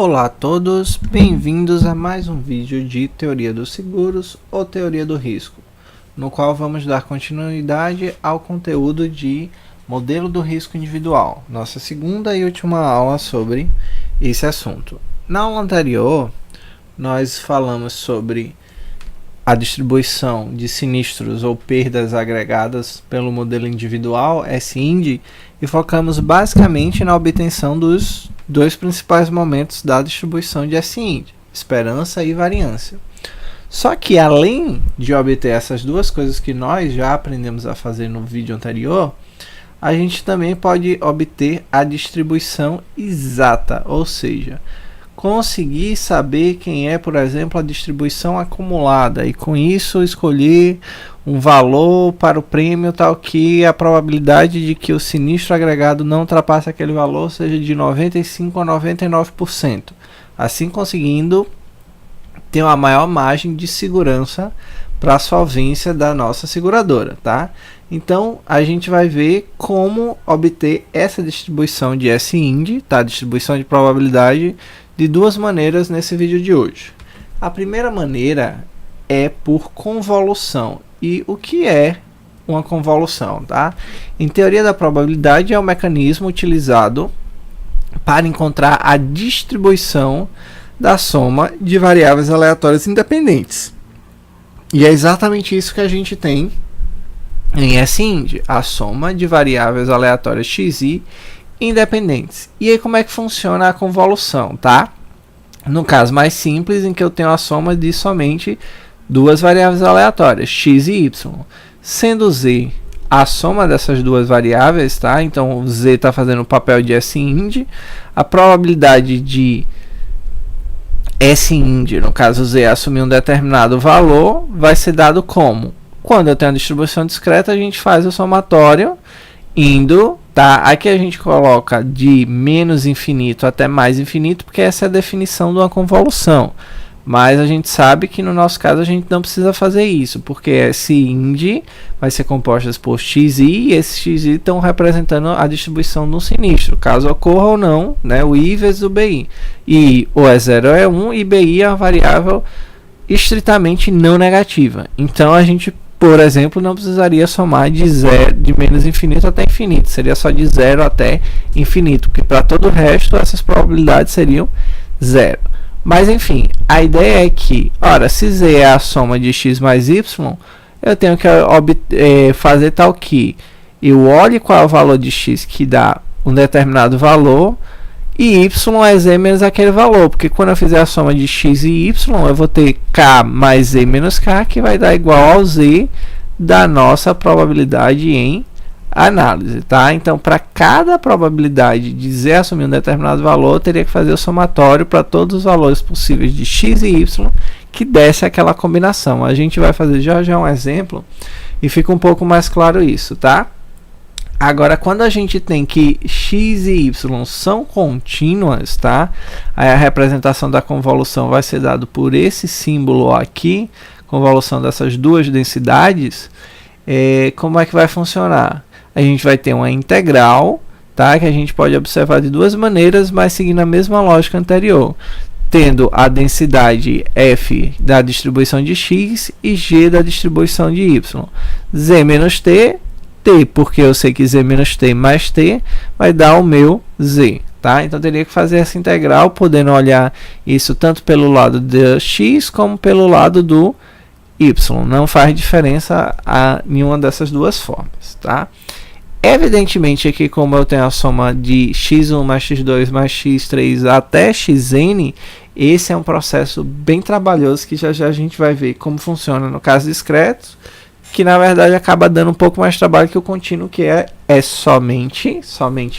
Olá a todos, bem-vindos a mais um vídeo de Teoria dos Seguros ou Teoria do Risco, no qual vamos dar continuidade ao conteúdo de Modelo do Risco Individual, nossa segunda e última aula sobre esse assunto. Na aula anterior, nós falamos sobre a distribuição de sinistros ou perdas agregadas pelo modelo individual, SIND, e focamos basicamente na obtenção dos dois principais momentos da distribuição de SIND, esperança e variância. Só que além de obter essas duas coisas que nós já aprendemos a fazer no vídeo anterior, a gente também pode obter a distribuição exata, ou seja, conseguir saber quem é, por exemplo, a distribuição acumulada e com isso escolher um valor para o prêmio tal que a probabilidade de que o sinistro agregado não ultrapasse aquele valor seja de 95% a 99%, assim conseguindo ter uma maior margem de segurança para a solvência da nossa seguradora, tá? Então a gente vai ver como obter essa distribuição de SIND, tá? Distribuição de probabilidade, de duas maneiras nesse vídeo de hoje. A primeira maneira é por convolução. E o que é uma convolução, tá? Em teoria da probabilidade é o mecanismo utilizado para encontrar a distribuição da soma de variáveis aleatórias independentes. E é exatamente isso que a gente tem em SIND, a soma de variáveis aleatórias xi independentes. E aí como é que funciona a convolução, tá? No caso mais simples, em que eu tenho a soma de somente duas variáveis aleatórias, x e y, sendo z a soma dessas duas variáveis, tá? Então z está fazendo o papel de SIND, a probabilidade de SIND, no caso z, assumir um determinado valor, vai ser dado como? Quando eu tenho a distribuição discreta, a gente faz o somatório indo, tá? Aqui a gente coloca de menos infinito até mais infinito, porque essa é a definição de uma convolução. Mas a gente sabe que no nosso caso a gente não precisa fazer isso, porque SIND vai ser composta por xi e esses xi estão representando a distribuição do sinistro, caso ocorra ou não, né, o i vezes o bi. E ou é 0 ou é 1 e bi é uma variável estritamente não negativa. Então a gente, por exemplo, não precisaria somar de menos infinito até infinito, seria só de 0 até infinito, porque para todo o resto essas probabilidades seriam 0. Mas enfim, a ideia é que, ora, se z é a soma de x mais y, eu tenho que fazer tal que eu olhe qual é o valor de x que dá um determinado valor e y é z menos aquele valor, porque quando eu fizer a soma de x e y, eu vou ter k mais z menos k, que vai dar igual ao z da nossa probabilidade em análise, tá? Então, para cada probabilidade de z assumir um determinado valor, eu teria que fazer o somatório para todos os valores possíveis de x e y que desse aquela combinação. A gente vai fazer já um exemplo e fica um pouco mais claro isso, tá? Agora, quando a gente tem que x e y são contínuas, tá? Aí a representação da convolução vai ser dado por esse símbolo aqui, convolução dessas duas densidades. Como é que vai funcionar? A gente vai ter uma integral, tá? Que a gente pode observar de duas maneiras, mas seguindo a mesma lógica anterior, tendo a densidade f da distribuição de x e g da distribuição de y. Z menos t, t, porque eu sei que z menos t mais t vai dar o meu z, tá? Então teria que fazer essa integral, podendo olhar isso tanto pelo lado de x como pelo lado do y. Não faz diferença a nenhuma dessas duas formas, tá? Evidentemente aqui, como eu tenho a soma de x1 mais x2 mais x3 até xn, esse é um processo bem trabalhoso que já a gente vai ver como funciona no caso discreto, que na verdade acaba dando um pouco mais de trabalho que o contínuo, que é somente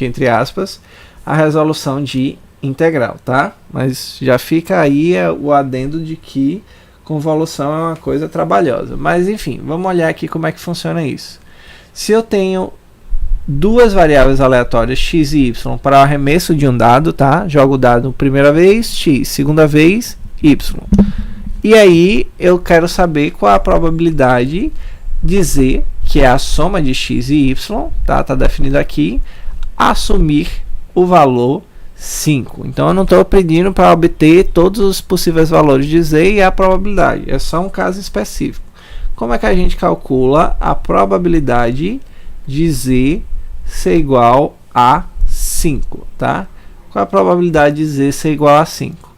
entre aspas, a resolução de integral, tá? Mas já fica aí o adendo de que convolução é uma coisa trabalhosa. Mas enfim, vamos olhar aqui como é que funciona isso. Se eu tenho duas variáveis aleatórias x e y para o arremesso de um dado, tá? Jogo o dado primeira vez x, segunda vez y. E aí eu quero saber qual a probabilidade de z, que é a soma de x e y, tá? Tá definido aqui, assumir o valor 5. Então eu não estou pedindo para obter todos os possíveis valores de z e a probabilidade, é só um caso específico. Como é que a gente calcula a probabilidade de z ser igual a 5, tá? Qual é a probabilidade de z ser igual a 5?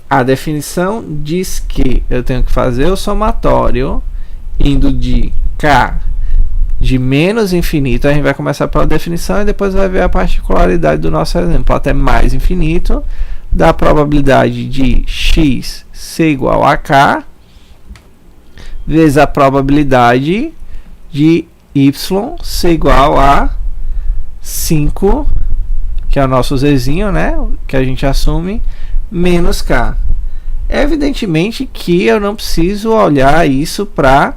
A definição diz que eu tenho que fazer o somatório indo de k de menos infinito, a gente vai começar pela definição e depois vai ver a particularidade do nosso exemplo, até mais infinito, da probabilidade de x ser igual a k, vezes a probabilidade de y ser igual a 5, que é o nosso zzinho, né, que a gente assume, menos k. Evidentemente que eu não preciso olhar isso para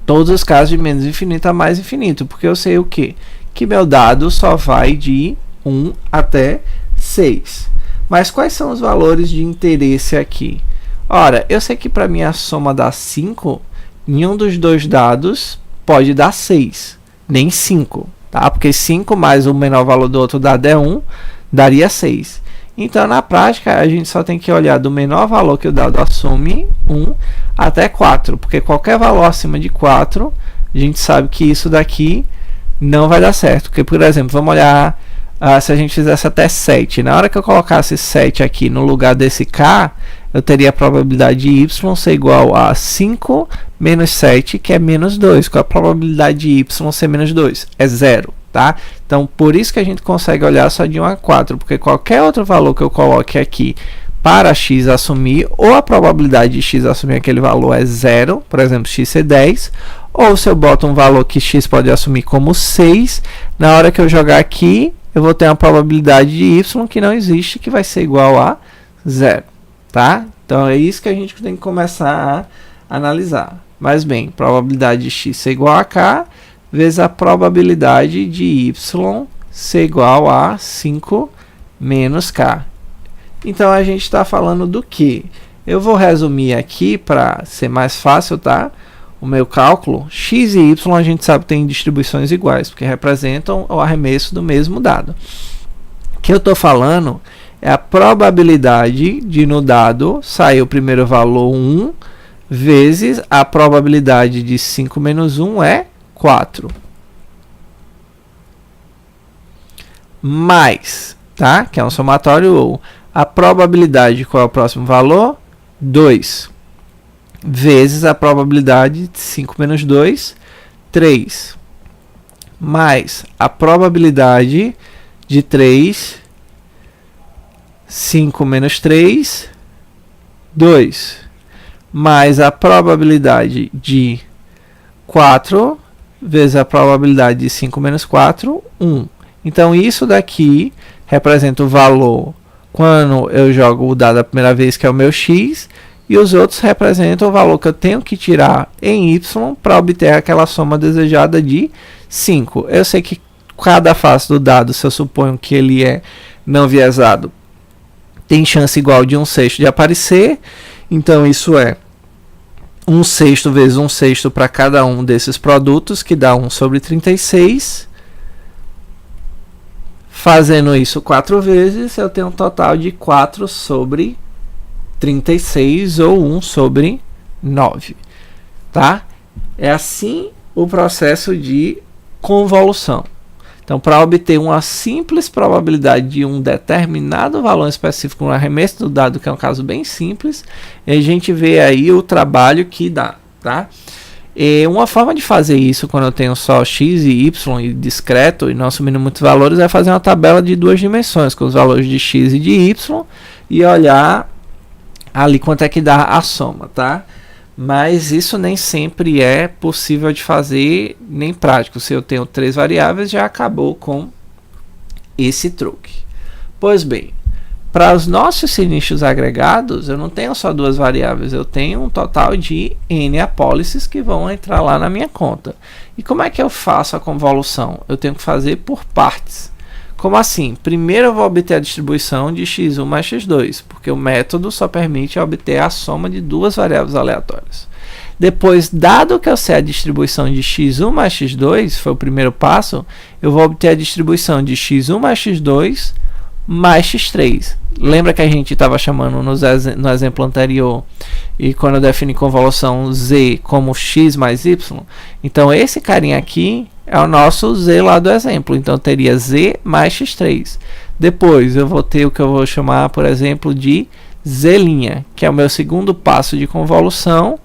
todos os casos de menos infinito a mais infinito, porque eu sei o quê? Que meu dado só vai de 1 até 6. Mas quais são os valores de interesse aqui? Ora, eu sei que para mim a soma dá 5, nenhum dos dois dados pode dar 6, nem 5, tá? Porque 5 mais o menor valor do outro dado é 1, daria 6. Então, na prática, a gente só tem que olhar do menor valor que o dado assume, 1, até 4, porque qualquer valor acima de 4, a gente sabe que isso daqui não vai dar certo. Porque, por exemplo, vamos olhar se a gente fizesse até 7. Na hora que eu colocasse 7 aqui no lugar desse k, eu teria a probabilidade de y ser igual a 5 menos 7, que é menos 2. Qual a probabilidade de y ser menos 2? É 0. Tá? Então, por isso que a gente consegue olhar só de 1 a 4, porque qualquer outro valor que eu coloque aqui para x assumir, ou a probabilidade de x assumir aquele valor é 0, por exemplo, x ser 10, ou se eu boto um valor que x pode assumir como 6, na hora que eu jogar aqui, eu vou ter uma probabilidade de y que não existe, que vai ser igual a 0. Tá? Então, é isso que a gente tem que começar a analisar. Mas bem, probabilidade de x ser igual a k, vezes a probabilidade de y ser igual a 5 menos k. Então, a gente está falando do que? Eu vou resumir aqui para ser mais fácil, tá? O meu cálculo, x e y a gente sabe que tem distribuições iguais, porque representam o arremesso do mesmo dado. O que eu estou falando é a probabilidade de no dado sair o primeiro valor 1, vezes a probabilidade de 5 menos 1 é 4. Mais, tá? Que é um somatório ou a probabilidade, qual é o próximo valor? 2. Vezes a probabilidade de 5 menos 2, 3. Mais a probabilidade de 3, 5 menos 3, 2. Mais a probabilidade de 4, vezes a probabilidade de 5 menos 4, 1. Então, isso daqui representa o valor quando eu jogo o dado a primeira vez, que é o meu x, e os outros representam o valor que eu tenho que tirar em y para obter aquela soma desejada de 5. Eu sei que cada face do dado, se eu suponho que ele é não viesado, tem chance igual de 1/6 de aparecer, então isso é 1/6 vezes 1/6 para cada um desses produtos, que dá 1/36. Fazendo isso 4 vezes, eu tenho um total de 4/36 ou 1/9. Tá? É assim o processo de convolução. Então, para obter uma simples probabilidade de um determinado valor específico no arremesso do dado, que é um caso bem simples, a gente vê aí o trabalho que dá. Tá? E uma forma de fazer isso, quando eu tenho só x e y e discreto e não assumindo muitos valores, é fazer uma tabela de 2 dimensões, com os valores de x e de y, e olhar ali quanto é que dá a soma, tá? Mas isso nem sempre é possível de fazer, nem prático. Se eu tenho 3 variáveis, já acabou com esse truque. Pois bem, para os nossos sinistros agregados, eu não tenho só 2 variáveis, eu tenho um total de n apólices que vão entrar lá na minha conta. E como é que eu faço a convolução? Eu tenho que fazer por partes. Como assim? Primeiro eu vou obter a distribuição de x1 mais x2, porque o método só permite obter a soma de 2 variáveis aleatórias. Depois, dado que eu sei a distribuição de x1 mais x2, foi o primeiro passo, eu vou obter a distribuição de x1 mais x2 mais x3. Lembra que a gente estava chamando no exemplo anterior, e quando eu defini convolução z como x mais y? Então, esse carinha aqui é o nosso z lá do exemplo. Então, teria z mais x3. Depois, eu vou ter o que eu vou chamar, por exemplo, de z', que é o meu segundo passo de convolução,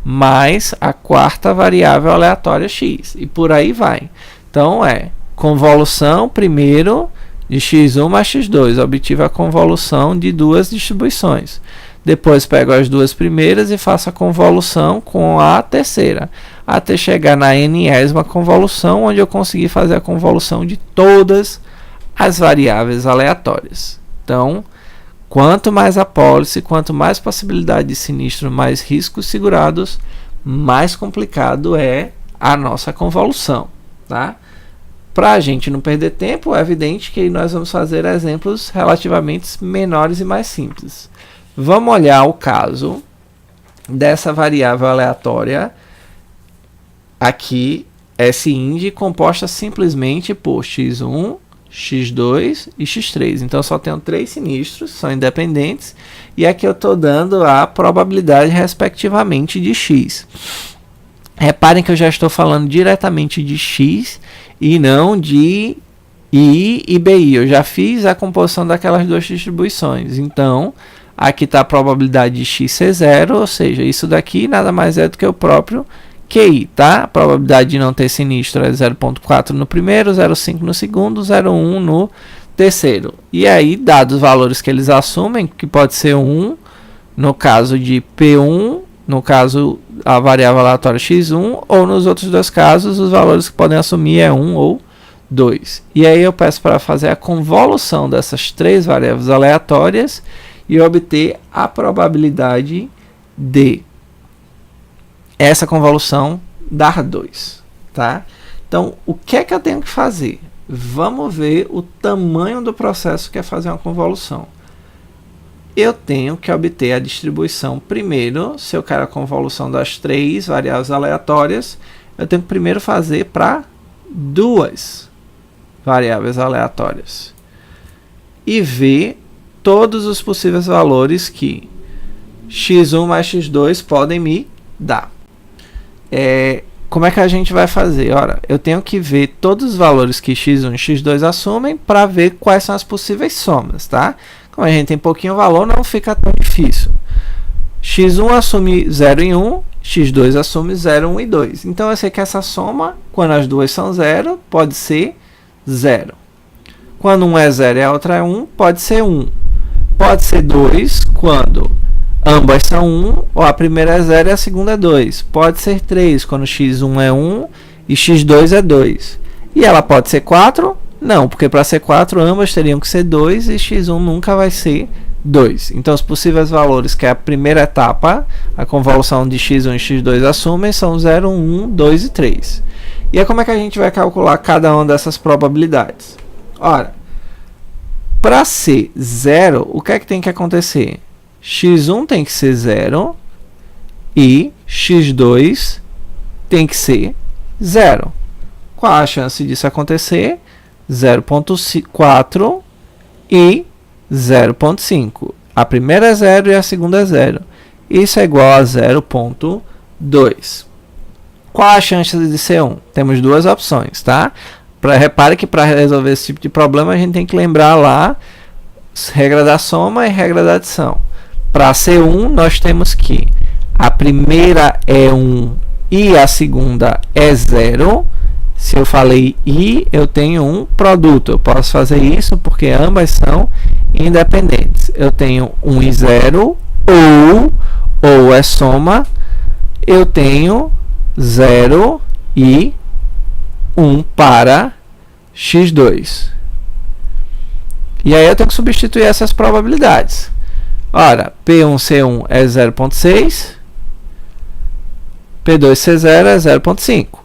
mais a quarta variável aleatória x. E por aí vai. Então, é convolução primeiro de x1 mais x2. Obtive a convolução de duas distribuições. Depois pego as duas primeiras e faço a convolução com a terceira, até chegar na n-ésima convolução, onde eu consegui fazer a convolução de todas as variáveis aleatórias. Então, quanto mais apólice, quanto mais possibilidade de sinistro, mais riscos segurados, mais complicado é a nossa convolução, tá? Para a gente não perder tempo, é evidente que nós vamos fazer exemplos relativamente menores e mais simples. Vamos olhar o caso dessa variável aleatória aqui, Sint, composta simplesmente por x1, x2 e x3. Então, só tenho 3 sinistros, são independentes, e aqui eu estou dando a probabilidade, respectivamente, de x. Reparem que eu já estou falando diretamente de x e não de I e BI. Eu já fiz a composição daquelas duas distribuições. Então, aqui está a probabilidade de x ser 0, ou seja, isso daqui nada mais é do que o próprio QI, tá? A probabilidade de não ter sinistro é 0,4 no primeiro, 0,5 no segundo, 0,1 no terceiro. E aí, dados os valores que eles assumem, que pode ser 1 no caso de P1, no caso a variável aleatória x1, ou nos outros dois casos, os valores que podem assumir é 1 ou 2. E aí eu peço para fazer a convolução dessas 3 variáveis aleatórias e obter a probabilidade de essa convolução dar 2, tá? Então, o que é que eu tenho que fazer? Vamos ver o tamanho do processo que é fazer uma convolução. Eu tenho que obter a distribuição primeiro. Se eu quero a convolução das 3 variáveis aleatórias, eu tenho que primeiro fazer para 2 variáveis aleatórias e ver todos os possíveis valores que x1 mais x2 podem me dar. Como é que a gente vai fazer? Ora, eu tenho que ver todos os valores que x1 e x2 assumem para ver quais são as possíveis somas, tá? Como a gente tem pouquinho valor, não fica tão difícil. x1 assume 0 e 1, x2 assume 0, 1 e 2. Então, eu sei que essa soma, quando as duas são 0, pode ser 0. Quando um é 0 e a outra é 1, pode ser 1. Pode ser 2 quando ambas são 1, ou a primeira é 0 e a segunda é 2. Pode ser 3 quando x1 é 1 e x2 é 2. E ela pode ser 4? Não, porque para ser 4 ambas teriam que ser 2 e x1 nunca vai ser 2. Então, os possíveis valores que a primeira etapa, a convolução de x1 e x2 assumem, são 0, 1, 2 e 3. E aí, como é que a gente vai calcular cada uma dessas probabilidades? Ora, para ser 0, o que é que tem que acontecer? x1 tem que ser 0 e x2 tem que ser 0. Qual a chance disso acontecer? 0,4 e 0,5. A primeira é 0 e a segunda é 0. Isso é igual a 0,2. Qual a chance de ser 1? Temos duas opções, tá? Repare que para resolver esse tipo de problema a gente tem que lembrar lá regra da soma e regra da adição. Para ser 1, nós temos que a primeira é 1 e a segunda é 0. Se eu falei i, eu tenho um produto. Eu posso fazer isso porque ambas são independentes. Eu tenho 1 e 0, ou é soma. Eu tenho 0 e 1 para x2. E aí eu tenho que substituir essas probabilidades. Ora, P1C1 é 0,6, P2C0 é 0,5.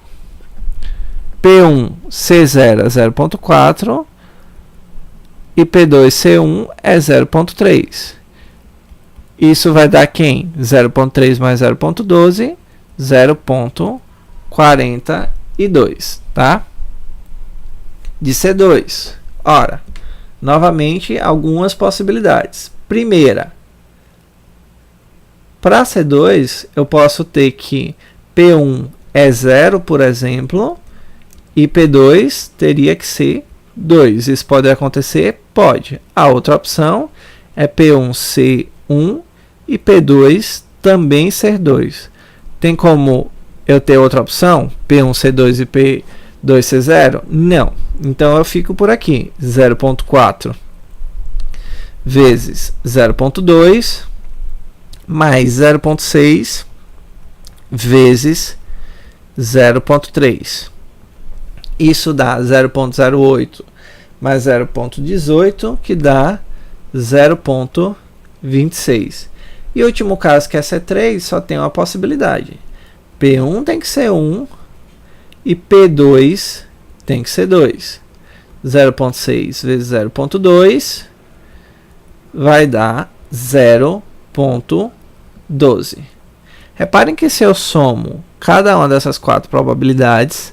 P1C0 é 0,4 e P2C1 é 0,3. Isso vai dar quem? 0,3 mais 0,12, 0,42, tá? De C2. Ora, Novamente, algumas possibilidades. Primeira, para C2, eu posso ter que P1 é 0, por exemplo, e P2 teria que ser 2. Isso pode acontecer? Pode. A outra opção é P1 ser 1 e P2 também ser 2. Tem como eu ter outra opção? P1 ser 2 e P2 ser 0? Não. Então eu fico por aqui. 0.4 vezes 0.2 mais 0.6 vezes 0.3. Isso dá 0.08 mais 0.18, que dá 0.26. E o último caso, que é C3, só tem uma possibilidade. P1 tem que ser 1 e P2 tem que ser 2. 0.6 vezes 0.2 vai dar 0.12. Reparem que se eu somo cada uma dessas quatro probabilidades,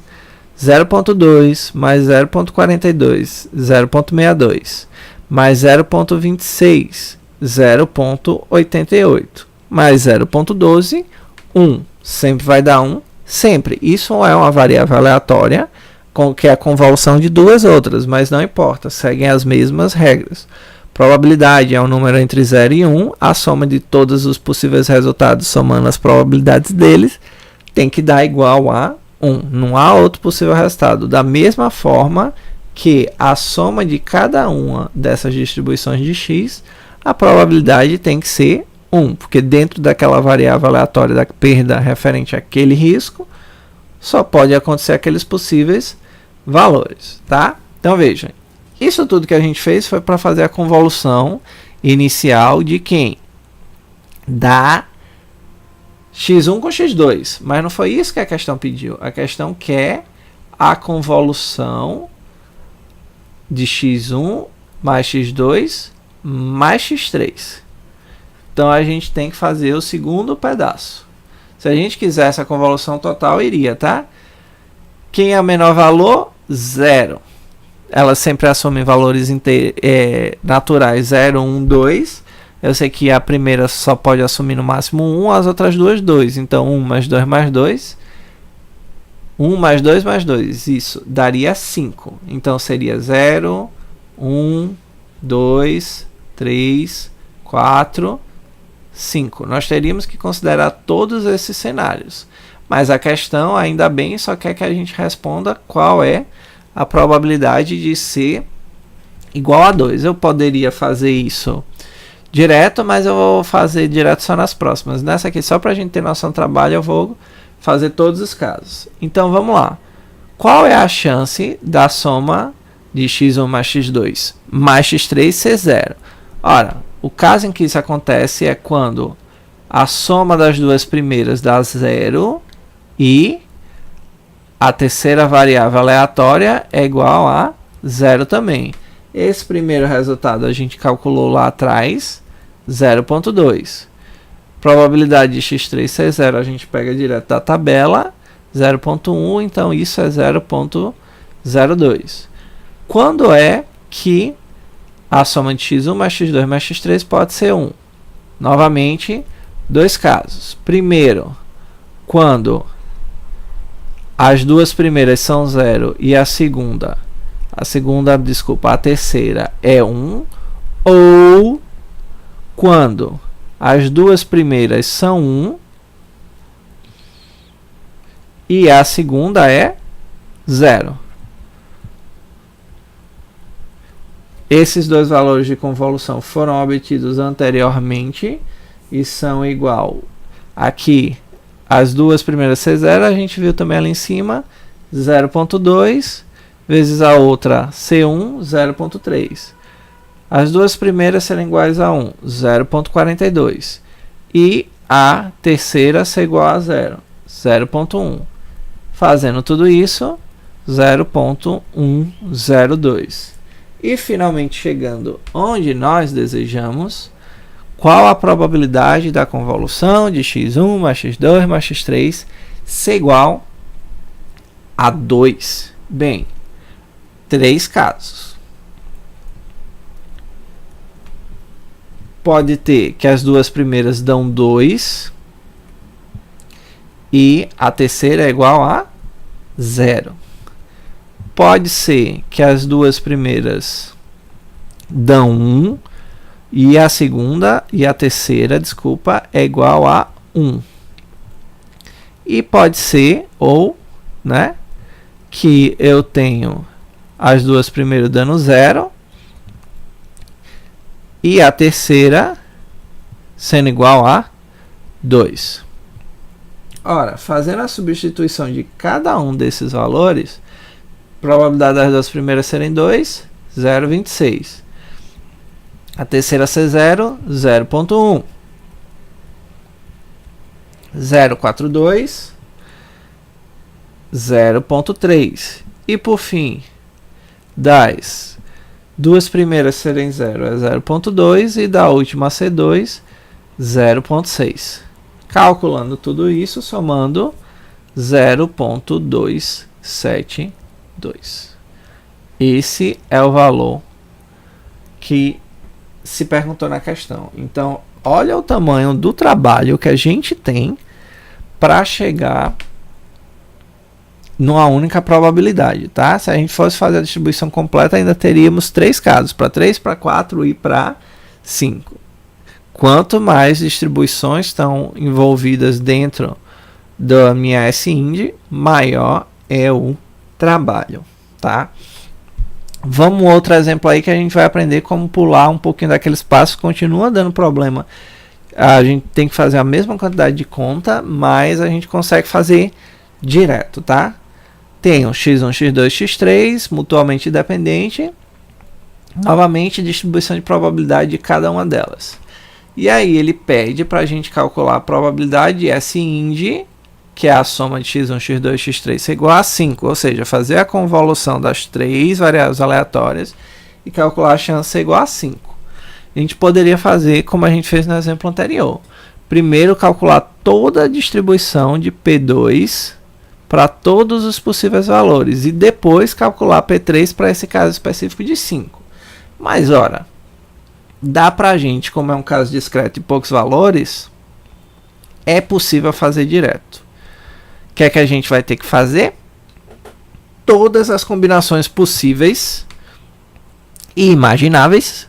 0.2 mais 0.42, 0.62, mais 0.26, 0.88, mais 0.12, 1. Sempre vai dar 1, sempre. Isso é uma variável aleatória, que é a convolução de duas outras, mas não importa, seguem as mesmas regras. Probabilidade é um número entre 0 e 1, a soma de todos os possíveis resultados somando as probabilidades deles tem que dar igual a 1. Não há outro possível resultado. Da mesma forma que a soma de cada uma dessas distribuições de x, a probabilidade tem que ser 1, porque dentro daquela variável aleatória da perda referente àquele risco, só pode acontecer aqueles possíveis valores, tá? Então vejam, isso tudo que a gente fez foi para fazer a convolução inicial de quem? Da x1 com x2, mas não foi isso que a questão pediu. A questão quer a convolução de x1 mais x2 mais x3. Então a gente tem que fazer o segundo pedaço. Se a gente quisesse a convolução total, iria, tá? Quem é o menor valor? 0. Elas sempre assumem valores naturais 0, 1, 2. Eu sei que a primeira só pode assumir no máximo 1, as outras duas 2. Então 1 mais 2 mais 2. 1 mais 2 mais 2. Isso daria 5. Então seria 0, 1, 2, 3, 4, 5. Nós teríamos que considerar todos esses cenários. Mas a questão, ainda bem, só quer que a gente responda qual é a probabilidade de ser igual a 2. Eu poderia fazer isso direto, mas eu vou fazer direto só nas próximas. Nessa aqui, só para a gente ter noção do trabalho, eu vou fazer todos os casos. Então, vamos lá. Qual é a chance da soma de x1 mais x2 mais x3 ser 0? Ora, o caso em que isso acontece é quando a soma das duas primeiras dá 0 e a terceira variável aleatória é igual a 0 também. Esse primeiro resultado a gente calculou lá atrás, 0.2. Probabilidade de x3 ser 0 a gente pega direto da tabela, 0.1, então isso é 0.02. Quando é que a soma de x1 mais x2 mais x3 pode ser 1? Novamente, dois casos. Primeiro, quando as duas primeiras são 0 e a terceira é 1, ou quando as duas primeiras são 1 e a segunda é 0. Esses dois valores de convolução foram obtidos anteriormente e são igual aqui. As duas primeiras ser 0, a gente viu também ali em cima, 0.2 vezes a outra C1, 0.3. As duas primeiras serem iguais a 1, 0.42. E a terceira ser igual a 0, 0.1. Fazendo tudo isso, 0.102. E finalmente chegando onde nós desejamos, qual a probabilidade da convolução de x1 mais x2 mais x3 ser igual a 2? Bem, três casos. Pode ter que as duas primeiras dão 2 e a terceira é igual a 0. Pode ser que as duas primeiras dão 1 e a segunda e a terceira, desculpa, é igual a 1. E pode ser, ou, né, que eu tenho as duas primeiras dando 0 e a terceira sendo igual a 2. Ora, fazendo a substituição de cada um desses valores, probabilidade das duas primeiras serem 2, 0,26. A terceira ser 0, 0,1. 0,42, 0,3. E por fim, das duas primeiras serem 0 é 0,2 e da última ser 2, 0,6. Calculando tudo isso, somando 0,272. Esse é o valor que se perguntou na questão. Então, olha o tamanho do trabalho que a gente tem para chegar numa única probabilidade, tá? Se a gente fosse fazer a distribuição completa, ainda teríamos 3 casos, para 3, para 4 e para 5. Quanto mais distribuições estão envolvidas dentro da minha SIND, maior é o trabalho, tá? Vamos outro exemplo aí que a gente vai aprender como pular um pouquinho daqueles passos. Continua dando problema. A gente tem que fazer a mesma quantidade de conta, mas a gente consegue fazer direto, tá? Tem o x1, x2, x3, mutuamente independente. Novamente, distribuição de probabilidade de cada uma delas. E aí ele pede para a gente calcular a probabilidade de SIND, que é a soma de x1, x2, x3 ser igual a 5, ou seja, fazer a convolução das 3 variáveis aleatórias e calcular a chance ser igual a 5. A gente poderia fazer como a gente fez no exemplo anterior. Primeiro calcular toda a distribuição de P2 para todos os possíveis valores e depois calcular P3 para esse caso específico de 5. Mas, ora, dá para a gente, como é um caso discreto e poucos valores, é possível fazer direto. O que é que a gente vai ter que fazer? Todas as combinações possíveis e imagináveis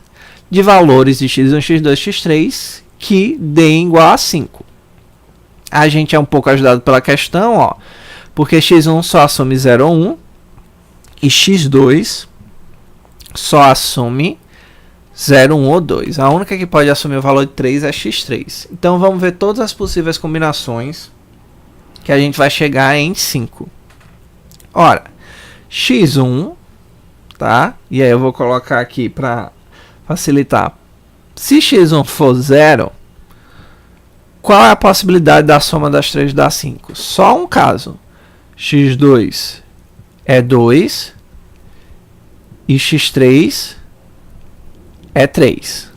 de valores de x1, x2, x3 que deem igual a 5. A gente é um pouco ajudado pela questão, ó, porque x1 só assume 0 ou 1 e x2 só assume 0, 1 ou 2. A única que pode assumir o valor de 3 é x3. Então vamos ver todas as possíveis combinações que a gente vai chegar em 5. Ora, x1, tá? E aí eu vou colocar aqui para facilitar. Se x1 for 0, qual é a possibilidade da soma das 3 dar 5? Só um caso. x2 é 2 e x3 é 3.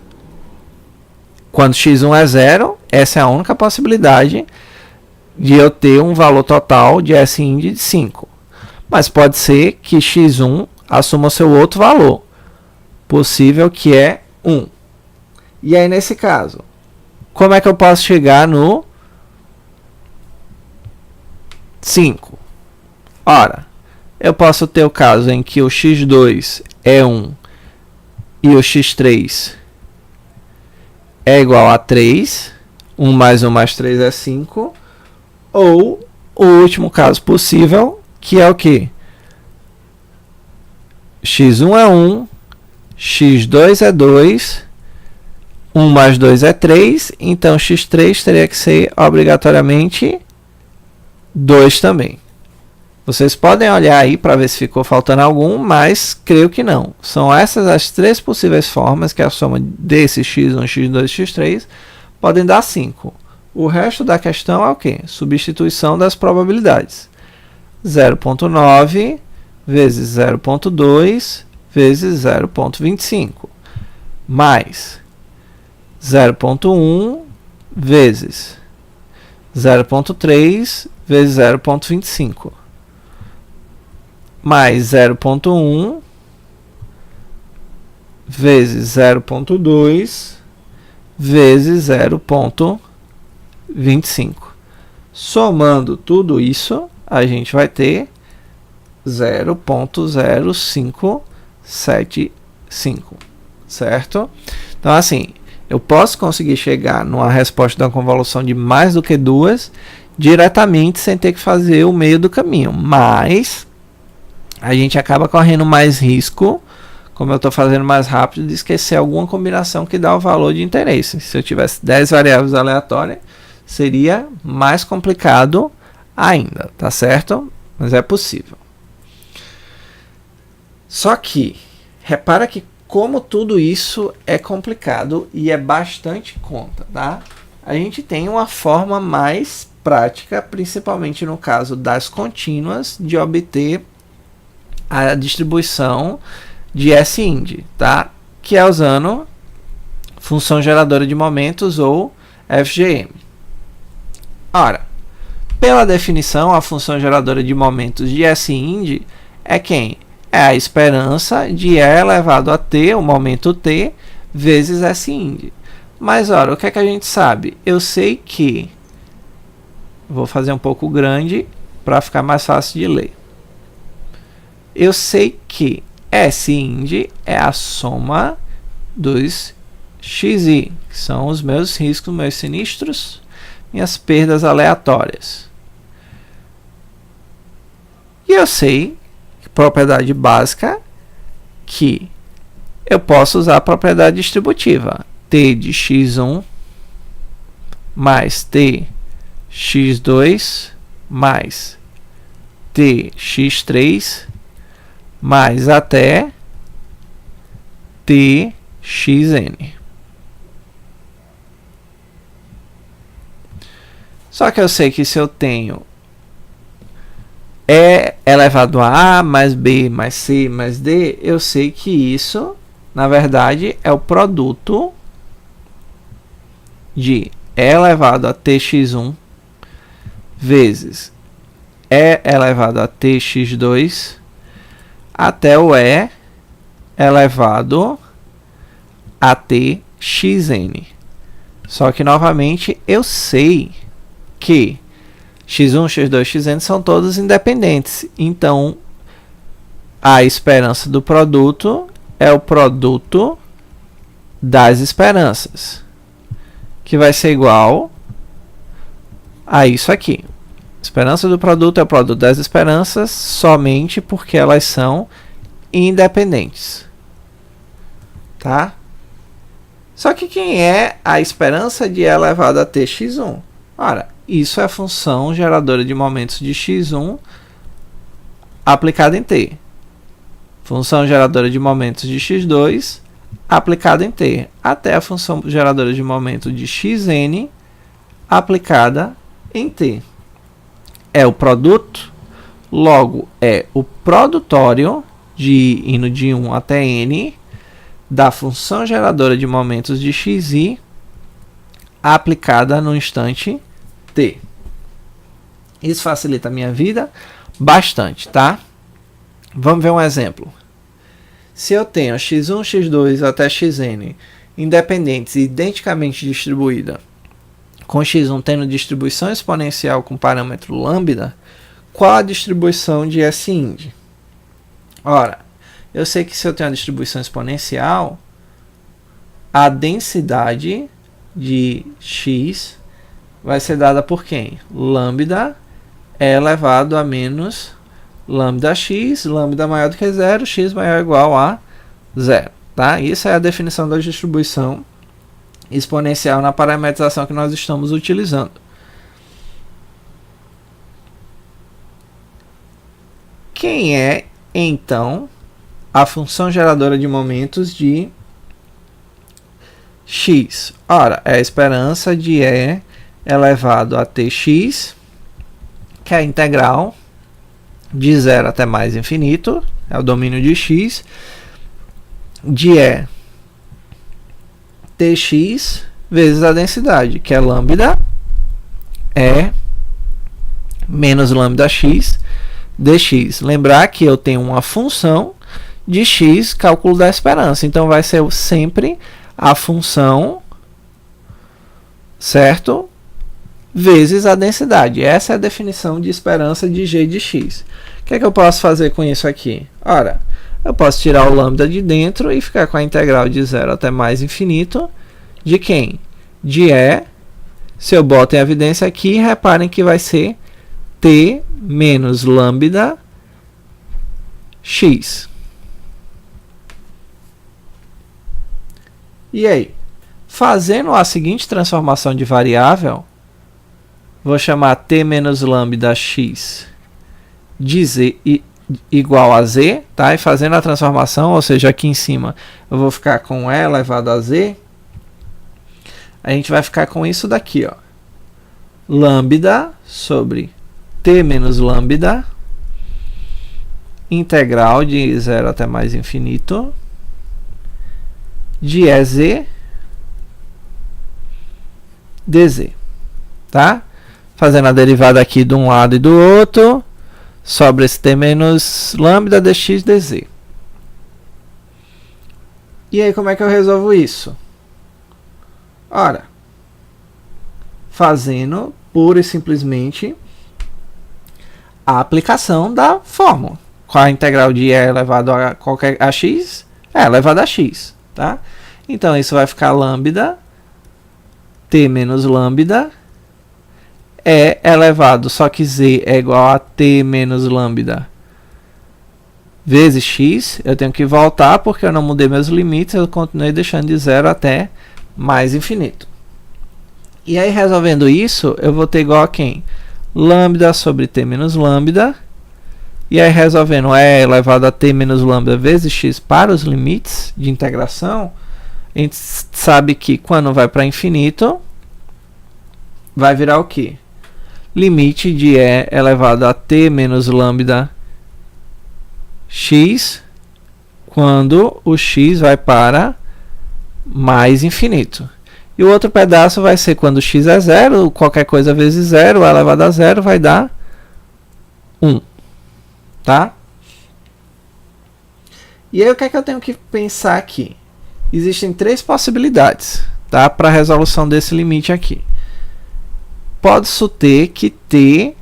Quando x1 é 0, essa é a única possibilidade de eu ter um valor total de SIND de 5. Mas pode ser que x1 assuma seu outro valor, possível que é 1. E aí, nesse caso, como é que eu posso chegar no 5? Ora, eu posso ter o caso em que o x2 é 1 e o x3 é igual a 3. 1 mais 1 mais 3 é 5. Ou o último caso possível, que é o quê? x1 é 1, x2 é 2, 1 mais 2 é 3, então x3 teria que ser obrigatoriamente 2 também. Vocês podem olhar aí para ver se ficou faltando algum, mas creio que não. São essas as 3 possíveis formas que a soma desse x1, x2 e x3 podem dar 5. O resto da questão é o quê? Substituição das probabilidades. 0,9 vezes 0,2 vezes 0,25 mais 0,1 vezes 0,3 vezes 0,25 mais 0,1 vezes 0,2 vezes 0,25. Somando tudo isso, a gente vai ter 0,0575, certo? Então, assim, eu posso conseguir chegar numa resposta de uma convolução de mais do que 2 diretamente sem ter que fazer o meio do caminho, mas a gente acaba correndo mais risco, como eu estou fazendo mais rápido, de esquecer alguma combinação que dá o valor de interesse. Se eu tivesse 10 variáveis aleatórias, seria mais complicado ainda, tá certo? Mas é possível. Só que, repara que como tudo isso é complicado e é bastante conta, tá? A gente tem uma forma mais prática, principalmente no caso das contínuas, de obter a distribuição de S-ind, tá? Que é usando função geradora de momentos ou FGM. Ora, pela definição, a função geradora de momentos de S-ind é quem? É a esperança de E elevado a t, o momento t, vezes S-ind. Mas, ora, o que é que a gente sabe? Eu sei que... Vou fazer um pouco grande para ficar mais fácil de ler. Eu sei que S-ind é a soma dos xi, que são os meus riscos, meus sinistros, minhas perdas aleatórias. E eu sei, propriedade básica, que eu posso usar a propriedade distributiva. T de x1 mais t x2 mais t x3 mais até t xn. Só que eu sei que se eu tenho E elevado a mais B mais C mais D, eu sei que isso, na verdade, é o produto de E elevado a tx1 vezes E elevado a tx2 até o E elevado a txn. Só que, novamente, eu sei que x1, x2, xn são todos independentes. Então, a esperança do produto é o produto das esperanças, que vai ser igual a isso aqui. Esperança do produto é o produto das esperanças somente porque elas são independentes. Tá? Só que quem é a esperança de E elevado a tx1? Ora, isso é a função geradora de momentos de x1 aplicada em t. Função geradora de momentos de x2 aplicada em t. Até a função geradora de momento de xn aplicada em t. É o produto, logo é o produtório indo de 1 até n da função geradora de momentos de xi aplicada no instante t. Isso facilita a minha vida bastante, tá? Vamos ver um exemplo. Se eu tenho x1, x2 até xn independentes e identicamente distribuídas, com x1 tendo distribuição exponencial com parâmetro lambda, qual a distribuição de S-ind? Ora, eu sei que se eu tenho uma distribuição exponencial, a densidade de x vai ser dada por quem? Lambda é elevado a menos lambda x, lambda maior do que zero, x maior ou igual a zero. Tá? Isso é a definição da distribuição exponencial na parametrização que nós estamos utilizando. Quem é, então, a função geradora de momentos de x? Ora, é a esperança de E elevado a tx, que é a integral de 0 até mais infinito, é o domínio de x, de E tx vezes a densidade, que é lambda E menos lambda x dx. Lembrar que eu tenho uma função de x, cálculo da esperança. Então, vai ser sempre a função certo? Vezes a densidade. Essa é a definição de esperança de g de x. O que é que eu posso fazer com isso aqui? Ora, eu posso tirar o lambda de dentro e ficar com a integral de 0 até mais infinito de quem? De E. Se eu boto em evidência aqui, reparem que vai ser t menos lambda x. E aí? Fazendo a seguinte transformação de variável, vou chamar t menos lambda x de z igual a z, tá? E fazendo a transformação, ou seja, aqui em cima eu vou ficar com e elevado a z, a gente vai ficar com isso daqui, ó. Lambda sobre t menos lambda integral de 0 até mais infinito de EZ dz, tá? Fazendo a derivada aqui de um lado e do outro, sobra esse t menos lambda dx dz. E aí, como é que eu resolvo isso? Ora, fazendo pura e simplesmente a aplicação da fórmula. Qual a integral de e elevado a qualquer a x? É elevado a x, tá? Então, isso vai ficar lambda t menos lambda é elevado, só que z é igual a t menos lambda vezes x. Eu tenho que voltar porque eu não mudei meus limites, eu continuei deixando de 0 até mais infinito. E aí, resolvendo isso, eu vou ter igual a quem? Lambda sobre t menos lambda. E aí, resolvendo e elevado a t menos lambda vezes x para os limites de integração, a gente sabe que quando vai para infinito, vai virar o quê? Limite de e elevado a t menos lambda x, quando o x vai para mais infinito. E o outro pedaço vai ser quando x é 0, qualquer coisa vezes 0, elevado a 0 vai dar 1. Tá? E aí, o que é que eu tenho que pensar aqui? Existem três possibilidades, tá, para a resolução desse limite aqui. Pode-se ter que t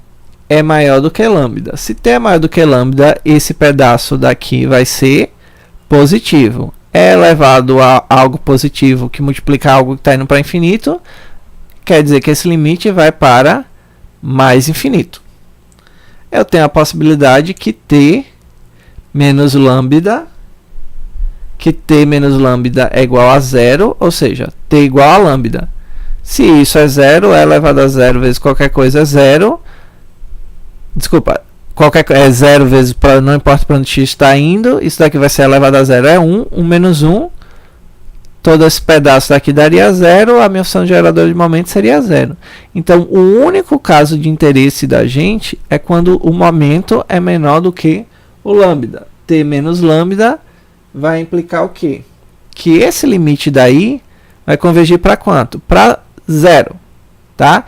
é maior do que lambda. Se t é maior do que lambda, esse pedaço daqui vai ser positivo. É elevado a algo positivo que multiplica algo que está indo para infinito, quer dizer que esse limite vai para mais infinito. Eu tenho a possibilidade que t menos lambda é igual a 0, ou seja, t igual a lambda. Se isso é 0, é elevado a 0 vezes qualquer coisa é 0. Desculpa, é 0 vezes, não importa para onde x está indo, isso daqui vai ser elevado a 0, é 1, 1 menos 1. Todo esse pedaço daqui daria 0, a minha função geradora de momento seria 0. Então, o único caso de interesse da gente é quando o momento é menor do que o lambda. T menos lambda vai implicar o quê? Que esse limite daí vai convergir para quanto? Para 0, tá?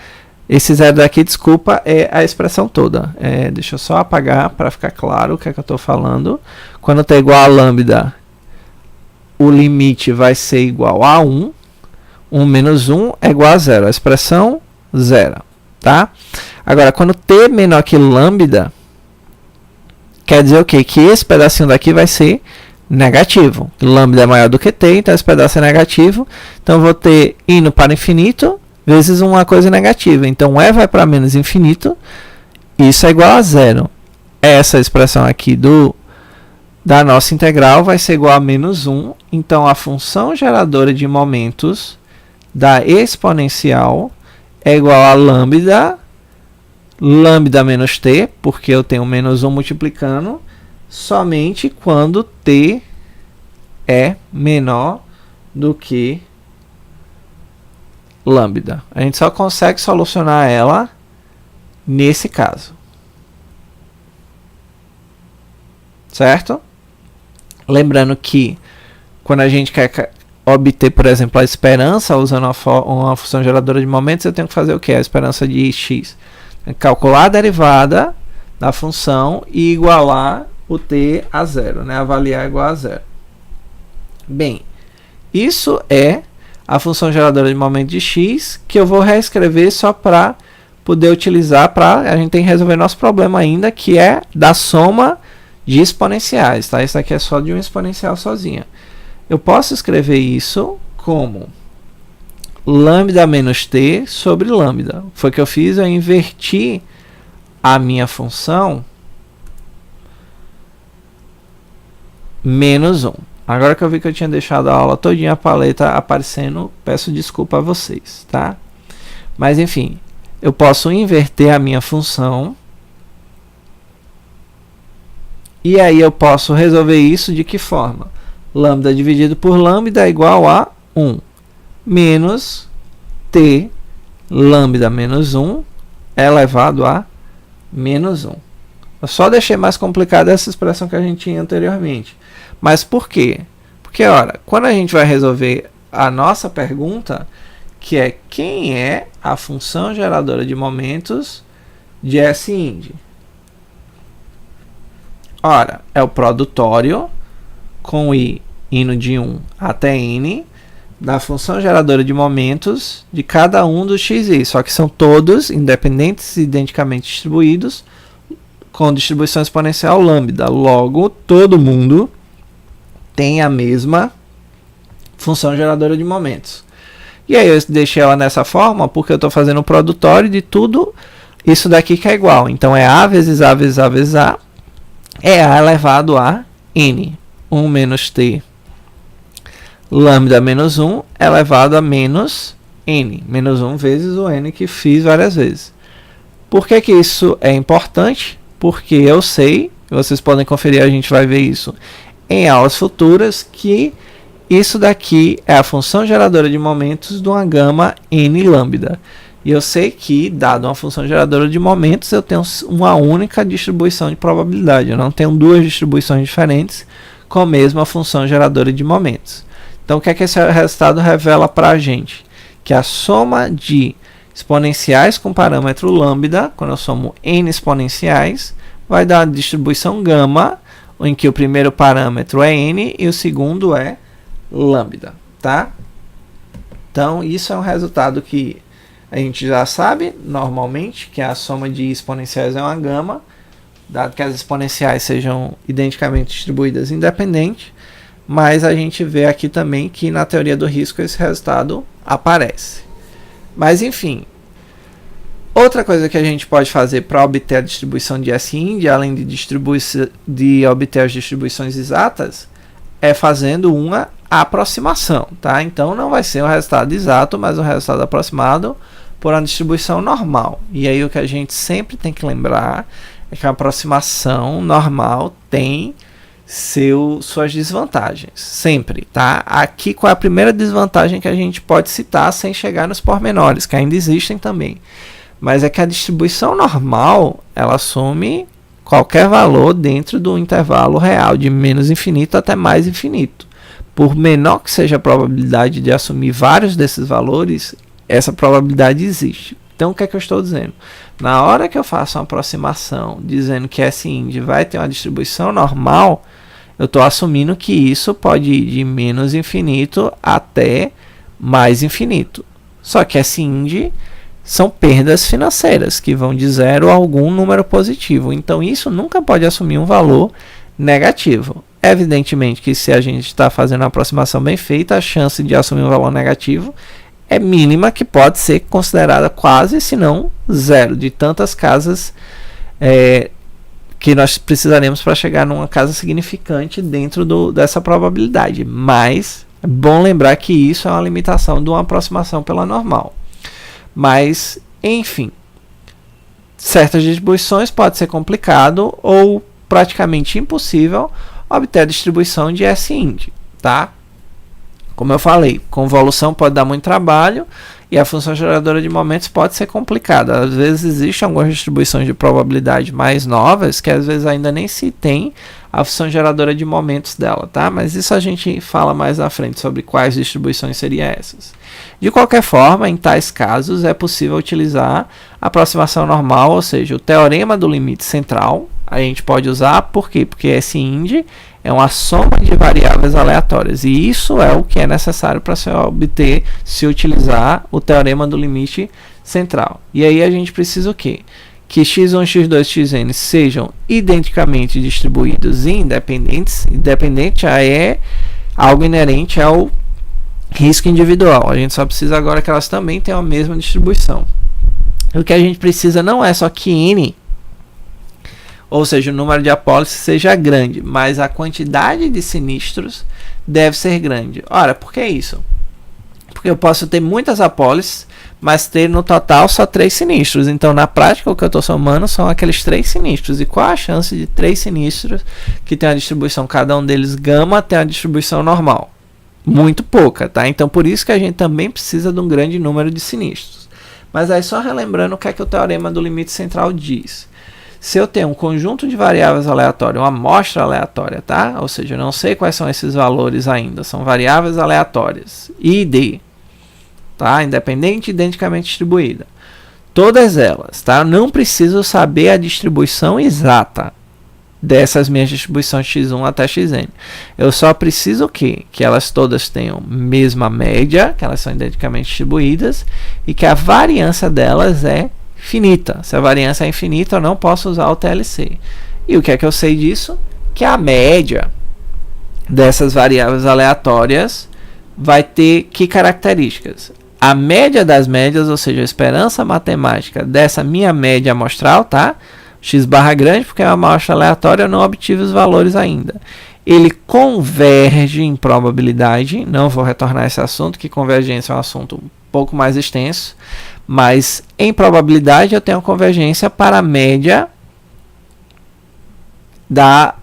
Esse 0 daqui, desculpa, é a expressão toda. Deixa eu só apagar para ficar claro o que é que eu estou falando. Quando t é igual a lambda, o limite vai ser igual a 1. 1 menos 1 é igual a 0. A expressão 0, tá? Agora, quando t é menor que lambda, quer dizer o quê? Que esse pedacinho daqui vai ser negativo. Lambda é maior do que t, então esse pedaço é negativo. Então, eu vou ter indo para infinito vezes uma coisa negativa. Então, e vai para menos infinito. Isso é igual a 0. Essa expressão aqui da nossa integral vai ser igual a menos 1. Então, a função geradora de momentos da exponencial é igual a lambda menos t, porque eu tenho menos 1 multiplicando, somente quando t é menor do que lambda. A gente só consegue solucionar ela nesse caso. Certo? Lembrando que quando a gente quer obter, por exemplo, a esperança usando uma função geradora de momentos, eu tenho que fazer o quê? A esperança de x. Calcular a derivada da função e igualar o t a 0, né? Avaliar igual a 0. Bem, isso é a função geradora de momento de x, que eu vou reescrever só para poder utilizar para a gente tem que resolver nosso problema ainda, que é da soma de exponenciais, tá? Isso aqui é só de uma exponencial sozinha. Eu posso escrever isso como lambda menos t sobre lambda. Foi o que eu fiz, eu inverti a minha função menos 1. Agora que eu vi que eu tinha deixado a aula todinha a paleta aparecendo, peço desculpa a vocês, tá? Mas enfim, eu posso inverter a minha função e aí eu posso resolver isso de que forma? Lambda dividido por lambda é igual a 1 menos t lambda menos 1 elevado a menos 1. Eu só deixei mais complicada essa expressão que a gente tinha anteriormente. Mas por quê? Porque, ora, quando a gente vai resolver a nossa pergunta, que é quem é a função geradora de momentos de S_ ind? Ora, é o produtório com i indo de 1 até n da função geradora de momentos de cada um dos xi, só que são todos independentes e identicamente distribuídos com distribuição exponencial lambda. Logo, todo mundo tem a mesma função geradora de momentos. E aí eu deixei ela nessa forma porque eu estou fazendo o produtório de tudo isso daqui que é igual. Então é a vezes a vezes a vezes a é a elevado a n. 1 menos t lambda menos 1 elevado a menos n. Menos 1 vezes o n que fiz várias vezes. Por que que isso é importante? Porque eu sei, vocês podem conferir, a gente vai ver isso em aulas futuras, que isso daqui é a função geradora de momentos de uma gama n lambda. E eu sei que, dado uma função geradora de momentos, eu tenho uma única distribuição de probabilidade. Eu não tenho duas distribuições diferentes com a mesma função geradora de momentos. Então, o que é que esse resultado revela para a gente? Que a soma de exponenciais com parâmetro lambda, quando eu somo n exponenciais, vai dar uma distribuição gama, em que o primeiro parâmetro é n e o segundo é lambda, tá? Então, isso é um resultado que a gente já sabe normalmente, que a soma de exponenciais é uma gama, dado que as exponenciais sejam identicamente distribuídas independente, mas a gente vê aqui também que na teoria do risco esse resultado aparece. Mas enfim, outra coisa que a gente pode fazer para obter a distribuição de S_ ind, além de obter as distribuições exatas, é fazendo uma aproximação, tá? Então não vai ser um resultado exato, mas um resultado aproximado por uma distribuição normal. E aí o que a gente sempre tem que lembrar é que a aproximação normal tem suas desvantagens, sempre, tá? Aqui qual é a primeira desvantagem que a gente pode citar sem chegar nos pormenores, que ainda existem também. Mas é que a distribuição normal, ela assume qualquer valor dentro do intervalo real, de menos infinito até mais infinito. Por menor que seja a probabilidade de assumir vários desses valores, essa probabilidade existe. Então, o que é que eu estou dizendo? Na hora que eu faço uma aproximação dizendo que S_ ind vai ter uma distribuição normal, eu estou assumindo que isso pode ir de menos infinito até mais infinito. Só que S_ ind são perdas financeiras, que vão de 0 a algum número positivo. Então, isso nunca pode assumir um valor negativo. Evidentemente que se a gente está fazendo uma aproximação bem feita, a chance de assumir um valor negativo é mínima, que pode ser considerada quase, se não zero, de tantas casas que nós precisaremos para chegar numa casa significante dentro dessa probabilidade. Mas é bom lembrar que isso é uma limitação de uma aproximação pela normal. Mas, enfim, certas distribuições pode ser complicado ou praticamente impossível obter a distribuição de S_ ind, tá? Como eu falei, convolução pode dar muito trabalho e a função geradora de momentos pode ser complicada. Às vezes existem algumas distribuições de probabilidade mais novas que às vezes ainda nem se tem a função geradora de momentos dela, tá? Mas isso a gente fala mais à frente sobre quais distribuições seriam essas. De qualquer forma, em tais casos é possível utilizar a aproximação normal, ou seja, o teorema do limite central. A gente pode usar, por quê? Porque S_ ind é uma soma de variáveis aleatórias. E isso é o que é necessário para se utilizar o teorema do limite central. E aí a gente precisa o quê? Que x1, x2, xn sejam identicamente distribuídos e independentes. Independente é algo inerente ao risco individual. A gente só precisa agora que elas também tenham a mesma distribuição. O que a gente precisa não é só que n, ou seja, o número de apólices seja grande, mas a quantidade de sinistros deve ser grande. Ora, por que isso? Porque eu posso ter muitas apólices, mas ter no total só 3 sinistros. Então, na prática, o que eu estou somando são aqueles 3 sinistros. E qual a chance de 3 sinistros que tem a distribuição, cada um deles gama, tem a distribuição normal? Muito pouca, tá? Então, por isso que a gente também precisa de um grande número de sinistros. Mas aí, só relembrando o que é que o teorema do limite central diz. Se eu tenho um conjunto de variáveis aleatórias, uma amostra aleatória, tá? Ou seja, eu não sei quais são esses valores ainda, são variáveis aleatórias, I e D, tá? Independente, identicamente distribuída. Todas elas, tá? Eu não preciso saber a distribuição exata dessas minhas distribuições x1 até xn. Eu só preciso que elas todas tenham mesma média, que elas são identicamente distribuídas e que a variância delas é finita. Se a variância é infinita, eu não posso usar o TLC. E o que é que eu sei disso? Que a média dessas variáveis aleatórias vai ter que características? A média das médias, ou seja, a esperança matemática dessa minha média amostral, tá? X barra grande, porque é uma amostra aleatória, eu não obtive os valores ainda. Ele converge em probabilidade, não vou retornar a esse assunto, que convergência é um assunto um pouco mais extenso, mas em probabilidade eu tenho convergência para a média da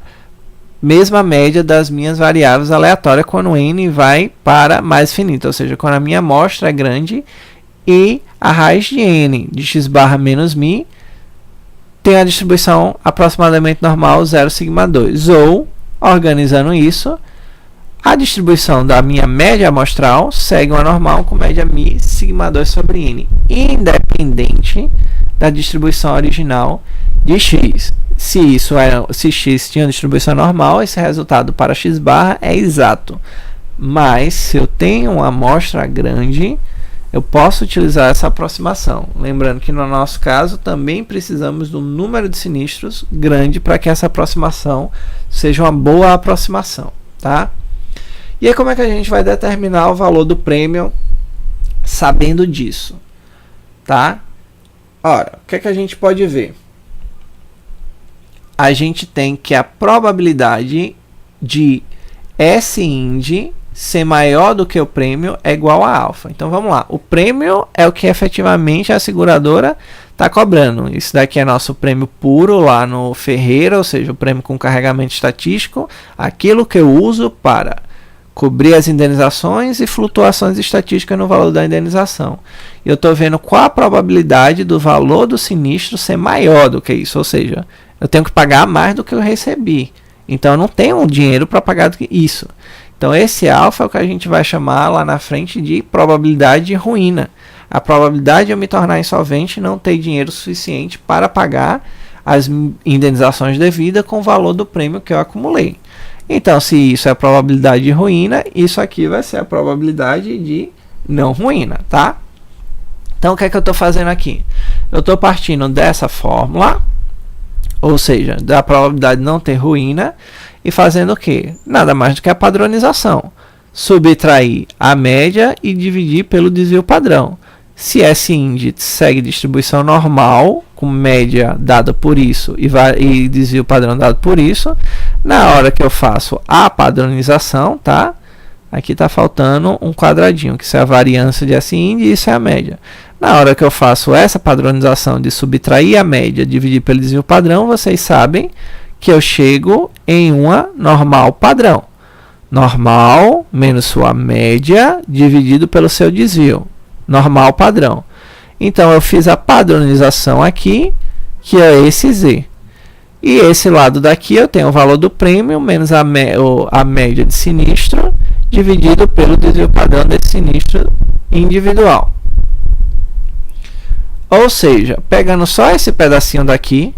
mesma média das minhas variáveis aleatórias quando n vai para mais finito, ou seja, quando a minha amostra é grande e a raiz de n de x barra menos mi tem a distribuição aproximadamente normal 0,2, ou, organizando isso, a distribuição da minha média amostral segue uma normal com média mi sigma 2 sobre n, independente da distribuição original de x. Se x tinha distribuição normal, esse resultado para x barra é exato. Mas, se eu tenho uma amostra grande, eu posso utilizar essa aproximação. Lembrando que no nosso caso também precisamos de um número de sinistros grande para que essa aproximação seja uma boa aproximação, tá? E aí como é que a gente vai determinar o valor do prêmio sabendo disso, tá? Ora, o que é que a gente pode ver? A gente tem que a probabilidade de S-ind ser maior do que o prêmio é igual a alfa. Então vamos lá. O prêmio é o que efetivamente a seguradora está cobrando. Isso daqui é nosso prêmio puro lá no Ferreira, ou seja, o prêmio com carregamento estatístico. Aquilo que eu uso para cobrir as indenizações e flutuações estatísticas no valor da indenização. E eu estou vendo qual a probabilidade do valor do sinistro ser maior do que isso. Ou seja, eu tenho que pagar mais do que eu recebi. Então eu não tenho dinheiro para pagar do que isso. Então, esse alfa é o que a gente vai chamar lá na frente de probabilidade de ruína. A probabilidade de eu me tornar insolvente e não ter dinheiro suficiente para pagar as indenizações devidas com o valor do prêmio que eu acumulei. Então, se isso é a probabilidade de ruína, isso aqui vai ser a probabilidade de não ruína, tá? Então, o que é que eu estou fazendo aqui? Eu estou partindo dessa fórmula, ou seja, da probabilidade de não ter ruína, e fazendo o quê? Nada mais do que a padronização. Subtrair a média e dividir pelo desvio padrão. Se esse índice segue distribuição normal, com média dada por isso e desvio padrão dado por isso, na hora que eu faço a padronização, tá? Aqui está faltando um quadradinho, que isso é a variância de S-ind e isso é a média. Na hora que eu faço essa padronização de subtrair a média e dividir pelo desvio padrão, vocês sabem que eu chego em uma normal padrão. Normal menos sua média dividido pelo seu desvio. Normal padrão. Então, eu fiz a padronização aqui, que é esse Z. E esse lado daqui eu tenho o valor do prêmio menos a média de sinistro dividido pelo desvio padrão desse sinistro individual. Ou seja, pegando só esse pedacinho daqui,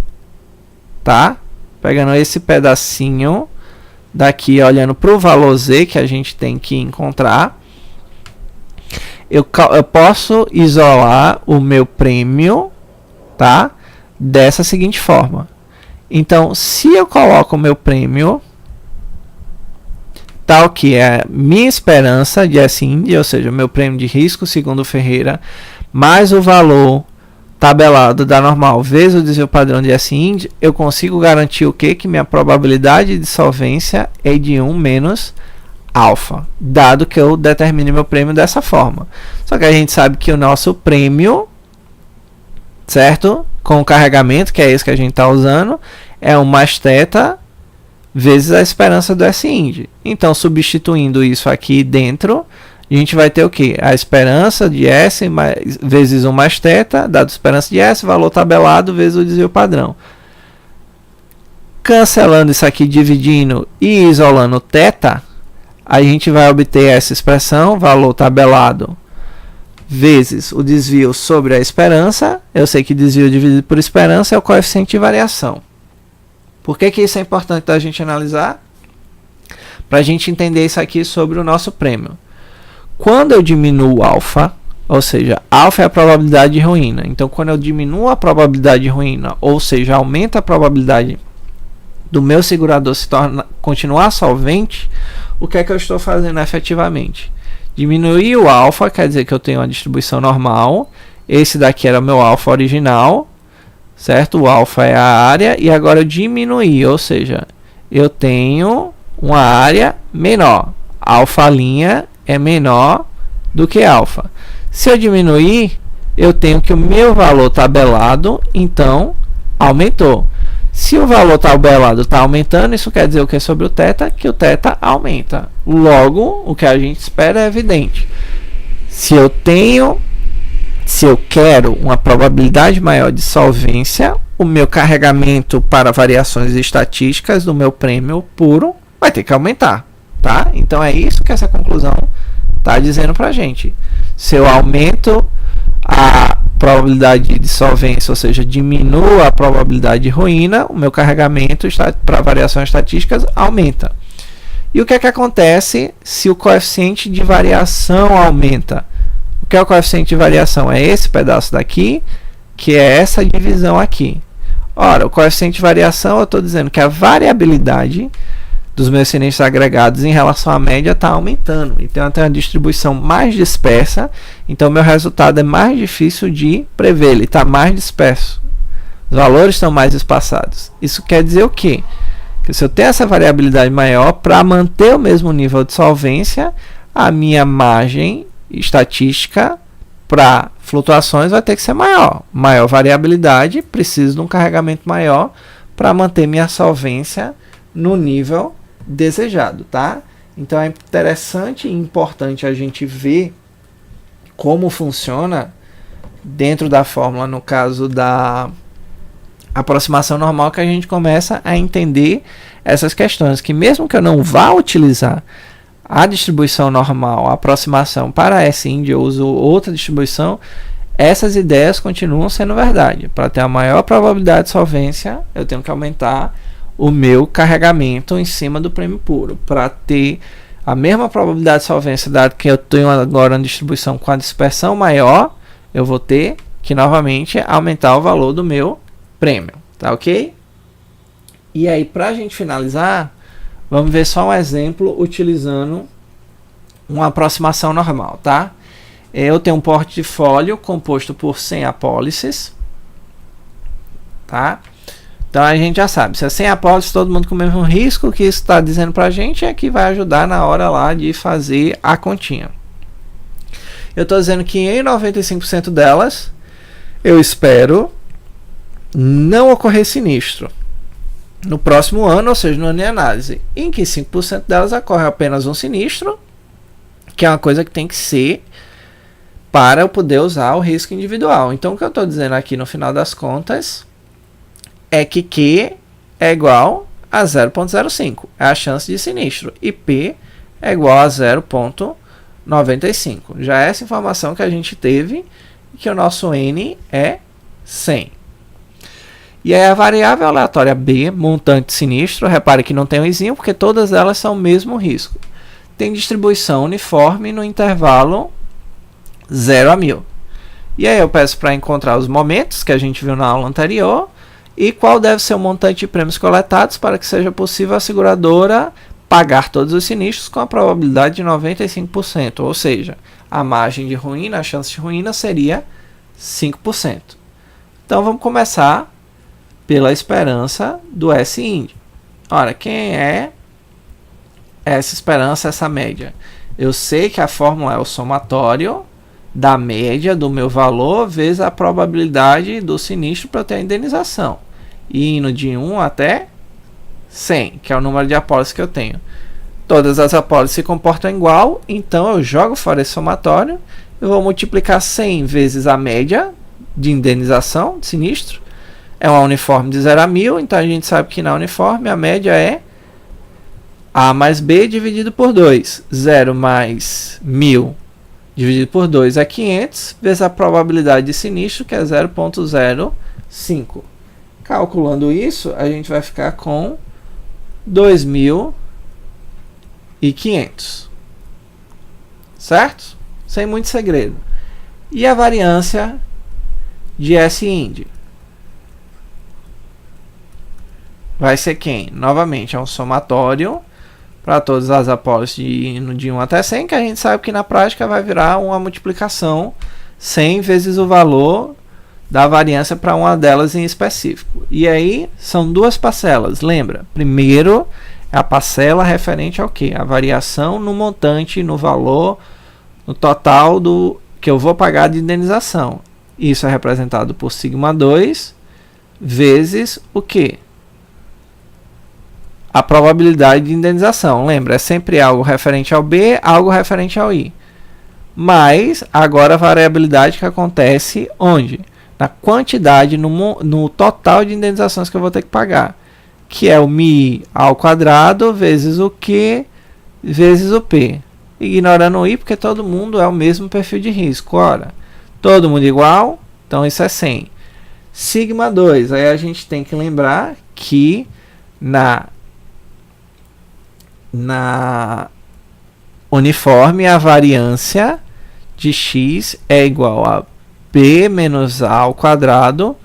tá? Pegando esse pedacinho daqui olhando para o valor Z que a gente tem que encontrar, eu posso isolar o meu prêmio, tá? Dessa seguinte forma. Então, se eu coloco o meu prêmio tal que é minha esperança de S-Ind, ou seja, o meu prêmio de risco segundo Ferreira, mais o valor tabelado da normal vezes o desvio padrão de S-Ind, eu consigo garantir o quê? Que minha probabilidade de solvência é de 1 menos alfa, dado que eu determine meu prêmio dessa forma. Só que a gente sabe que o nosso prêmio, certo? Com o carregamento, que é esse que a gente está usando, é 1 mais θ vezes a esperança do S-Ind. Então, substituindo isso aqui dentro, a gente vai ter o que? A esperança de S vezes 1 mais θ, dado a esperança de S, valor tabelado vezes o desvio padrão. Cancelando isso aqui, dividindo e isolando θ, a gente vai obter essa expressão, valor tabelado vezes o desvio sobre a esperança. Eu sei que desvio dividido por esperança é o coeficiente de variação. Por que isso é importante da gente analisar? Para a gente entender isso aqui sobre o nosso prêmio. Quando eu diminuo alfa, ou seja, alfa é a probabilidade de ruína. Então, quando eu diminuo a probabilidade de ruína, ou seja, aumenta a probabilidade do meu segurador continuar solvente, o que é que eu estou fazendo efetivamente? Diminuir o alfa, quer dizer que eu tenho uma distribuição normal. Esse daqui era o meu alfa original, certo? O alfa é a área, e agora eu diminuí, ou seja, eu tenho uma área menor. Alfa' é menor do que alfa. Se eu diminuir, eu tenho que o meu valor tabelado, então, aumentou. Se o valor tabelado está aumentando, isso quer dizer o que sobre o θ? Que o θ aumenta. Logo, o que a gente espera é evidente. Se eu quero uma probabilidade maior de solvência, o meu carregamento para variações estatísticas do meu prêmio puro vai ter que aumentar, tá? Então é isso que essa conclusão está dizendo para a gente. Se eu aumento a probabilidade de solvência, ou seja, diminuo a probabilidade de ruína, o meu carregamento para variações estatísticas aumenta. E o que é que acontece se o coeficiente de variação aumenta? O que é o coeficiente de variação? É esse pedaço daqui, que é essa divisão aqui. Ora, o coeficiente de variação, eu estou dizendo que a variabilidade dos meus sinistros agregados em relação à média está aumentando. Então, eu tenho uma distribuição mais dispersa, então meu resultado é mais difícil de prever, ele está mais disperso. Os valores estão mais espaçados. Isso quer dizer o quê? Que se eu tenho essa variabilidade maior, para manter o mesmo nível de solvência, a minha margem estatística para flutuações vai ter que ser maior. Maior variabilidade, preciso de um carregamento maior para manter minha solvência no nível desejado, tá? Então é interessante e importante a gente ver como funciona dentro da fórmula, no caso da aproximação normal, que a gente começa a entender essas questões, que mesmo que eu não vá utilizar a distribuição normal, a aproximação para S-Ind, eu uso outra distribuição, essas ideias continuam sendo verdade. Para ter a maior probabilidade de solvência, eu tenho que aumentar o meu carregamento em cima do prêmio puro. Para ter a mesma probabilidade de solvência, dado que eu tenho agora uma distribuição com a dispersão maior, eu vou ter que novamente aumentar o valor do meu prêmio, tá ok? E aí, para a gente finalizar, vamos ver só um exemplo utilizando uma aproximação normal, tá? Eu tenho um portfólio composto por 100 apólices, tá? Então a gente já sabe, se é 100 apólices, todo mundo com o mesmo risco, o que isso está dizendo para a gente é que vai ajudar na hora lá de fazer a continha. Eu estou dizendo que em 95% delas, eu espero não ocorrer sinistro no próximo ano, ou seja, no ano de análise, em que 5% delas ocorre apenas um sinistro, que é uma coisa que tem que ser para eu poder usar o risco individual. Então o que eu estou dizendo aqui no final das contas é que Q é igual a 0,05, é a chance de sinistro, e P é igual a 0,95. Já é essa informação que a gente teve, que o nosso N é 100. E aí a variável aleatória B, montante sinistro, repare que não tem um izinho, porque todas elas são o mesmo risco. Tem distribuição uniforme no intervalo 0 a 1000. E aí eu peço para encontrar os momentos que a gente viu na aula anterior e qual deve ser o montante de prêmios coletados para que seja possível a seguradora pagar todos os sinistros com a probabilidade de 95%, ou seja, a margem de ruína, a chance de ruína seria 5%. Então vamos começar pela esperança do S-Ind. Ora, quem é essa esperança, essa média? Eu sei que a fórmula é o somatório da média do meu valor vezes a probabilidade do sinistro para eu ter a indenização. E indo de 1 até 100, que é o número de apólices que eu tenho. Todas as apólices se comportam igual, então eu jogo fora esse somatório. Eu vou multiplicar 100 vezes a média de indenização de sinistro. É uma uniforme de 0 a 1000, então a gente sabe que na uniforme a média é A mais B dividido por 2. 0 mais 1000 dividido por 2 é 500, vezes a probabilidade de sinistro, que é 0,05. Calculando isso, a gente vai ficar com 2.500. Certo? Sem muito segredo. E a variância de S-Ind? Vai ser quem? Novamente, é um somatório para todas as apólices de 1 até 100, que a gente sabe que na prática vai virar uma multiplicação 100 vezes o valor da variância para uma delas em específico. E aí são duas parcelas, lembra? Primeiro é a parcela referente ao quê? A variação no montante, no valor, no total do que eu vou pagar de indenização. Isso é representado por sigma 2 vezes o quê? A probabilidade de indenização. Lembra, é sempre algo referente ao B, algo referente ao I. Mas agora a variabilidade que acontece onde? Na quantidade, no total de indenizações que eu vou ter que pagar. Que é o Mi ao quadrado vezes o Q vezes o P. Ignorando o I, porque todo mundo é o mesmo perfil de risco. Ora, todo mundo igual, então isso é 100. Sigma 2, aí a gente tem que lembrar que na uniforme a variância de x é igual a b menos a ao quadrado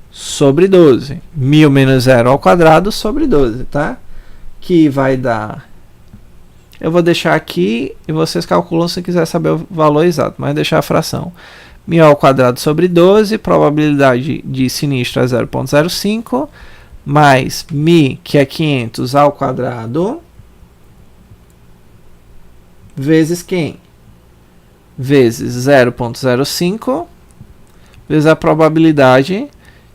sobre 12. 1000 menos 0 ao quadrado sobre 12, tá? Que vai dar... Eu vou deixar aqui e vocês calculam se quiser saber o valor exato, mas deixar a fração. 1000 ao quadrado sobre 12, probabilidade de sinistro é 0,05, mais Mi, que é 500 ao quadrado, vezes quem? Vezes 0,05, vezes a probabilidade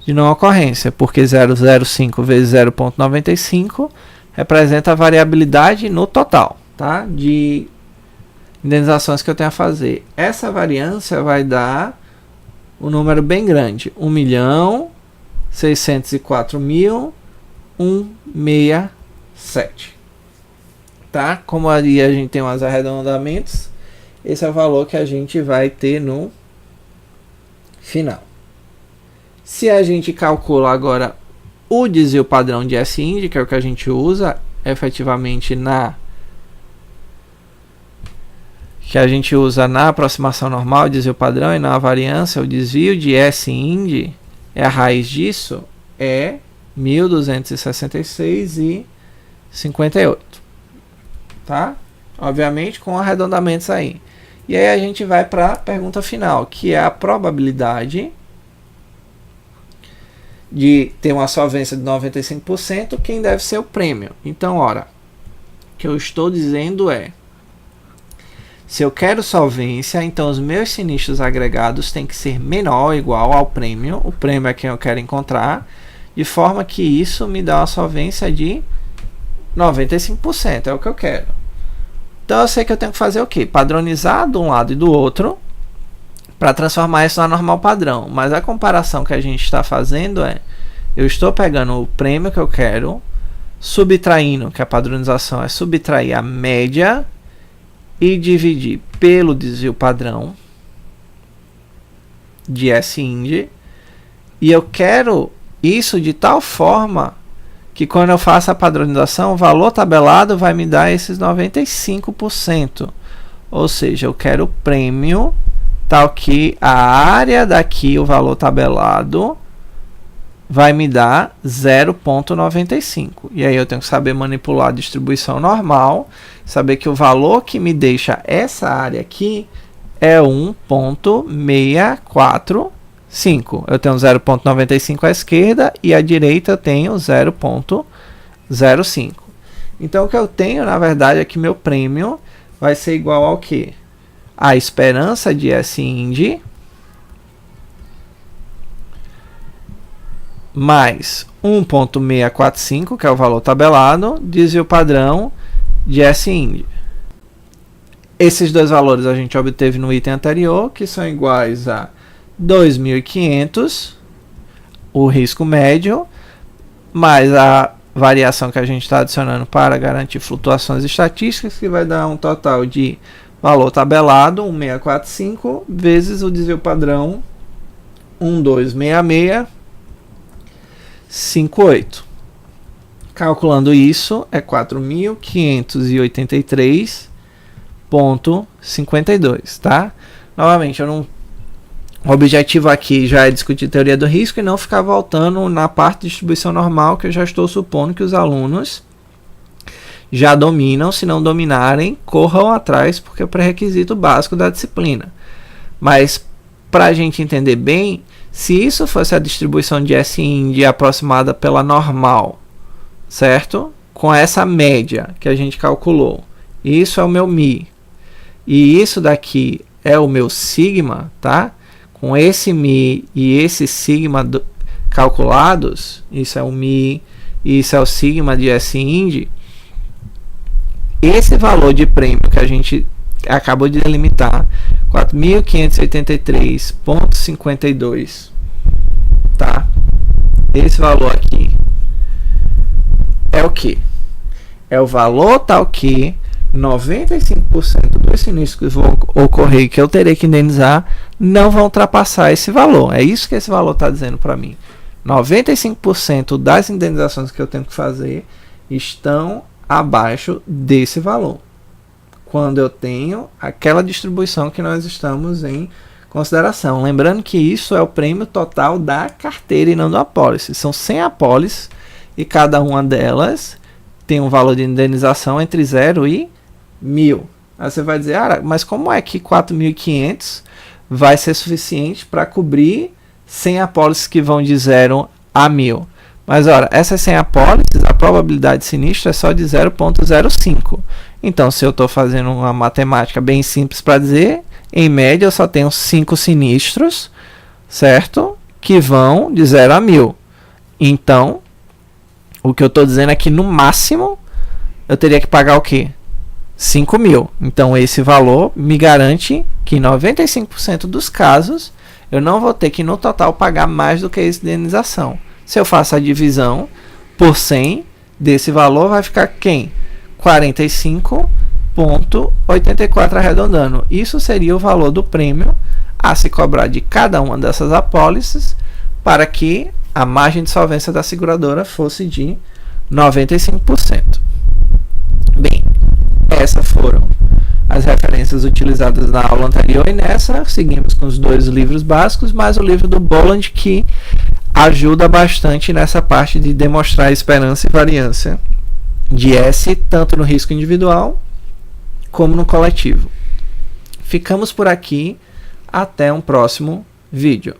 de não ocorrência, porque 0,05 vezes 0,95 representa a variabilidade no total, tá? De indenizações que eu tenho a fazer. Essa variância vai dar um número bem grande, 1.604.167. Tá? Como ali a gente tem uns arredondamentos, esse é o valor que a gente vai ter no final. Se a gente calcula agora o desvio padrão de S-Ind, que é o que a gente usa efetivamente na aproximação normal, desvio padrão, e na variância, o desvio de S-Ind, a raiz disso é 1.266,58. Tá? Obviamente com arredondamentos aí. E aí a gente vai para a pergunta final, que é a probabilidade de ter uma solvência de 95%, quem deve ser o prêmio. Então, ora, o que eu estou dizendo é, se eu quero solvência, então os meus sinistros agregados têm que ser menor ou igual ao prêmio. O prêmio é quem eu quero encontrar, de forma que isso me dá uma solvência de 95%, é o que eu quero. Então eu sei que eu tenho que fazer o quê? Padronizar de um lado e do outro para transformar isso na normal padrão. Mas a comparação que a gente está fazendo é, eu estou pegando o prêmio que eu quero, subtraindo, que a padronização é subtrair a média e dividir pelo desvio padrão de S-Ind, e eu quero isso de tal forma que quando eu faço a padronização, o valor tabelado vai me dar esses 95%. Ou seja, eu quero o prêmio tal que a área daqui, o valor tabelado, vai me dar 0,95. E aí eu tenho que saber manipular a distribuição normal, saber que o valor que me deixa essa área aqui é 1,645. Eu tenho 0,95 à esquerda e à direita eu tenho 0,05. Então o que eu tenho, na verdade, é que meu prêmio vai ser igual ao quê? A esperança de S-IND mais 1,645, que é o valor tabelado, desvio padrão de S-IND. Esses dois valores a gente obteve no item anterior, que são iguais a 2.500, o risco médio, mais a variação que a gente está adicionando para garantir flutuações estatísticas, que vai dar um total de valor tabelado, 1.645, vezes o desvio padrão, 1.266,58. Calculando isso, é 4.583,52, tá? Novamente, o objetivo aqui já é discutir teoria do risco e não ficar voltando na parte de distribuição normal, que eu já estou supondo que os alunos já dominam. Se não dominarem, corram atrás, porque é o pré-requisito básico da disciplina. Mas, para a gente entender bem, se isso fosse a distribuição de S-IND aproximada pela normal, certo? Com essa média que a gente calculou, isso é o meu Mi, e isso daqui é o meu sigma, tá? Com esse Mi e esse sigma calculados, isso é o Mi e isso é o sigma de S-IND, esse valor de prêmio que a gente acabou de delimitar, 4.583,52, tá? Esse valor aqui é o que? É o valor tal que 95% dos sinistros que vão ocorrer e que eu terei que indenizar não vão ultrapassar esse valor. É isso que esse valor está dizendo para mim. 95% das indenizações que eu tenho que fazer estão abaixo desse valor, quando eu tenho aquela distribuição que nós estamos em consideração. Lembrando que isso é o prêmio total da carteira e não da apólice. São 100 apólices e cada uma delas tem um valor de indenização entre 0 e 1.000. Aí você vai dizer, mas como é que 4.500 vai ser suficiente para cobrir 100 apólices que vão de 0 a 1.000? Mas, ora, essas 100 apólices, a probabilidade de sinistro é só de 0,05. Então, se eu estou fazendo uma matemática bem simples para dizer, em média eu só tenho 5 sinistros, certo? Que vão de 0 a 1.000. Então, o que eu estou dizendo é que, no máximo, eu teria que pagar o quê? 5.000. Então, esse valor me garante que, em 95% dos casos, eu não vou ter que, no total, pagar mais do que a indenização. Se eu faço a divisão por 100 desse valor, vai ficar quem? 45,84 arredondando. Isso seria o valor do prêmio a se cobrar de cada uma dessas apólices para que a margem de solvência da seguradora fosse de 95%. Bem, essas foram as referências utilizadas na aula anterior e nessa seguimos com os dois livros básicos, mais o livro do Bolland, que ajuda bastante nessa parte de demonstrar a esperança e variância de S, tanto no risco individual como no coletivo. Ficamos por aqui, até um próximo vídeo.